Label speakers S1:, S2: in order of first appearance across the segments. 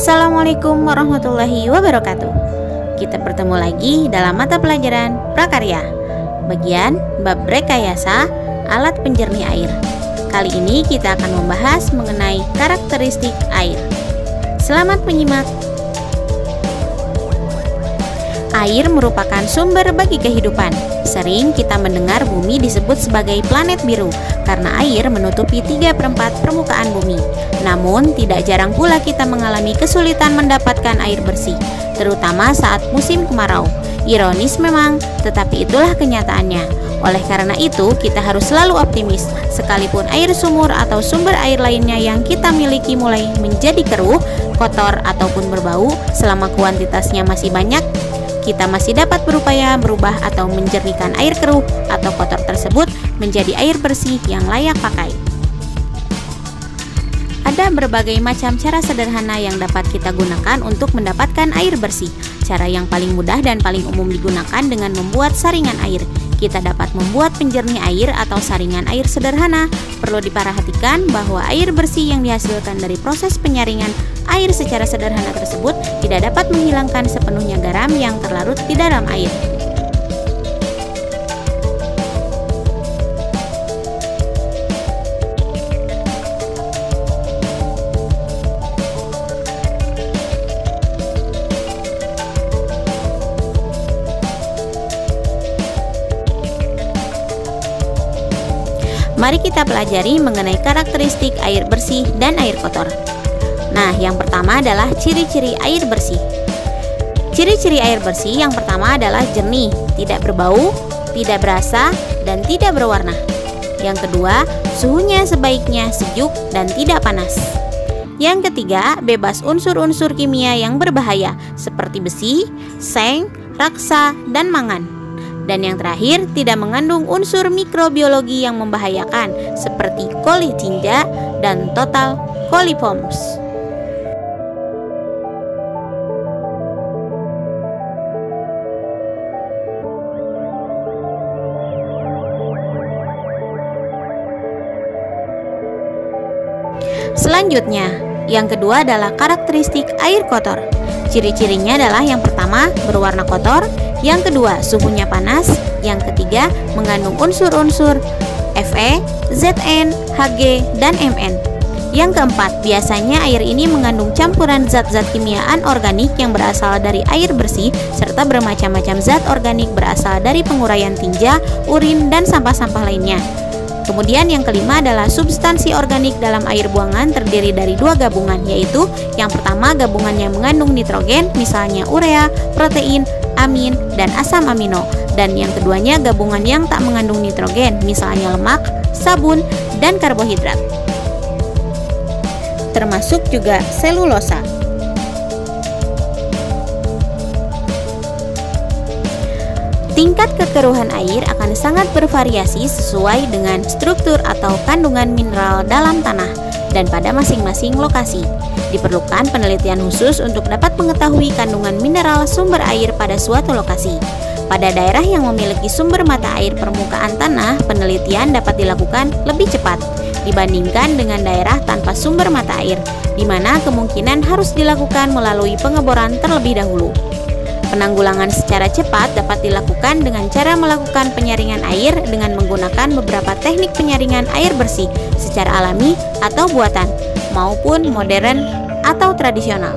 S1: Assalamualaikum warahmatullahi wabarakatuh. Kita bertemu lagi dalam mata pelajaran prakarya, bagian bab rekayasa alat penjernih air. Kali ini kita akan membahas mengenai karakteristik air. Selamat menyimak. Air merupakan sumber bagi kehidupan. Sering kita mendengar bumi disebut sebagai planet biru karena air menutupi 3/4 permukaan bumi. Namun, tidak jarang pula kita mengalami kesulitan mendapatkan air bersih, terutama saat musim kemarau. Ironis memang, tetapi itulah kenyataannya. Oleh karena itu, kita harus selalu optimis. Sekalipun air sumur atau sumber air lainnya yang kita miliki mulai menjadi keruh, kotor, ataupun berbau, selama kuantitasnya masih banyak, kita masih dapat berupaya berubah atau menjernihkan air keruh atau kotor tersebut menjadi air bersih yang layak pakai. Ada berbagai macam cara sederhana yang dapat kita gunakan untuk mendapatkan air bersih. Cara yang paling mudah dan paling umum digunakan dengan membuat saringan air. Kita dapat membuat penjernih air atau saringan air sederhana. Perlu diperhatikan bahwa air bersih yang dihasilkan dari proses penyaringan air secara sederhana tersebut tidak dapat menghilangkan sepenuhnya garam yang terlarut di dalam air. Mari kita pelajari mengenai karakteristik air bersih dan air kotor. Nah, yang pertama adalah ciri-ciri air bersih. Ciri-ciri air bersih yang pertama adalah jernih, tidak berbau, tidak berasa, dan tidak berwarna. Yang kedua, suhunya sebaiknya sejuk dan tidak panas. Yang ketiga, bebas unsur-unsur kimia yang berbahaya seperti besi, seng, raksa, dan mangan. Dan yang terakhir, tidak mengandung unsur mikrobiologi yang membahayakan seperti colitinja dan total coliforms. Selanjutnya, yang kedua adalah karakteristik air kotor. Ciri-cirinya adalah yang pertama, berwarna kotor. Yang kedua, suhunya panas. Yang ketiga, mengandung unsur-unsur Fe, Zn, Hg, dan Mn. Yang keempat, biasanya air ini mengandung campuran zat-zat kimia anorganik yang berasal dari air bersih serta bermacam-macam zat organik berasal dari penguraian tinja, urin, dan sampah-sampah lainnya. Kemudian yang kelima adalah substansi organik dalam air buangan terdiri dari dua gabungan, yaitu yang pertama gabungan yang mengandung nitrogen, misalnya urea, protein, amin, dan asam amino. Dan yang keduanya gabungan yang tak mengandung nitrogen, misalnya lemak, sabun, dan karbohidrat. Termasuk juga selulosa. Tingkat kekeruhan air akan sangat bervariasi sesuai dengan struktur atau kandungan mineral dalam tanah dan pada masing-masing lokasi. Diperlukan penelitian khusus untuk dapat mengetahui kandungan mineral sumber air pada suatu lokasi. Pada daerah yang memiliki sumber mata air permukaan tanah, penelitian dapat dilakukan lebih cepat dibandingkan dengan daerah tanpa sumber mata air, di mana kemungkinan harus dilakukan melalui pengeboran terlebih dahulu. Penanggulangan secara cepat dapat dilakukan dengan cara melakukan penyaringan air dengan menggunakan beberapa teknik penyaringan air bersih secara alami atau buatan, maupun modern atau tradisional.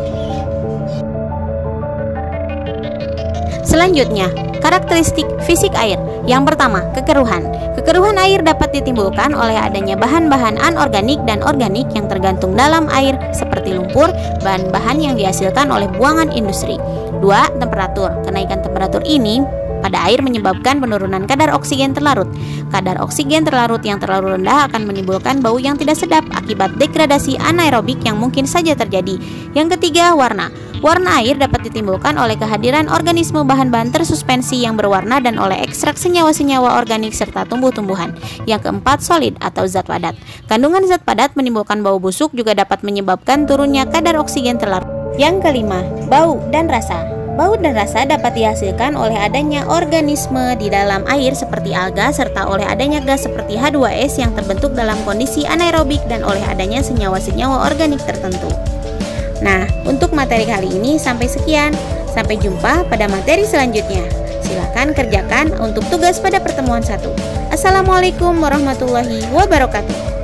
S1: Selanjutnya, karakteristik fisik air. Yang pertama, kekeruhan. Kekeruhan air dapat ditimbulkan oleh adanya bahan-bahan anorganik dan organik yang tergantung dalam air seperti lumpur, bahan-bahan yang dihasilkan oleh buangan industri. 2. Temperatur. Kenaikan temperatur ini pada air menyebabkan penurunan kadar oksigen terlarut. Kadar oksigen terlarut yang terlalu rendah akan menimbulkan bau yang tidak sedap akibat degradasi anaerobik yang mungkin saja terjadi. Yang ketiga, warna. Warna air dapat ditimbulkan oleh kehadiran organisme bahan-bahan tersuspensi yang berwarna dan oleh ekstrak senyawa-senyawa organik serta tumbuh-tumbuhan. Yang keempat, solid atau zat padat. Kandungan zat padat menimbulkan bau busuk juga dapat menyebabkan turunnya kadar oksigen terlarut. Yang kelima, bau dan rasa. Bau dan rasa dapat dihasilkan oleh adanya organisme di dalam air seperti alga serta oleh adanya gas seperti H2S yang terbentuk dalam kondisi anaerobik dan oleh adanya senyawa-senyawa organik tertentu. Nah, untuk materi kali ini sampai sekian. Sampai jumpa pada materi selanjutnya. Silakan kerjakan untuk tugas pada pertemuan 1. Assalamualaikum warahmatullahi wabarakatuh.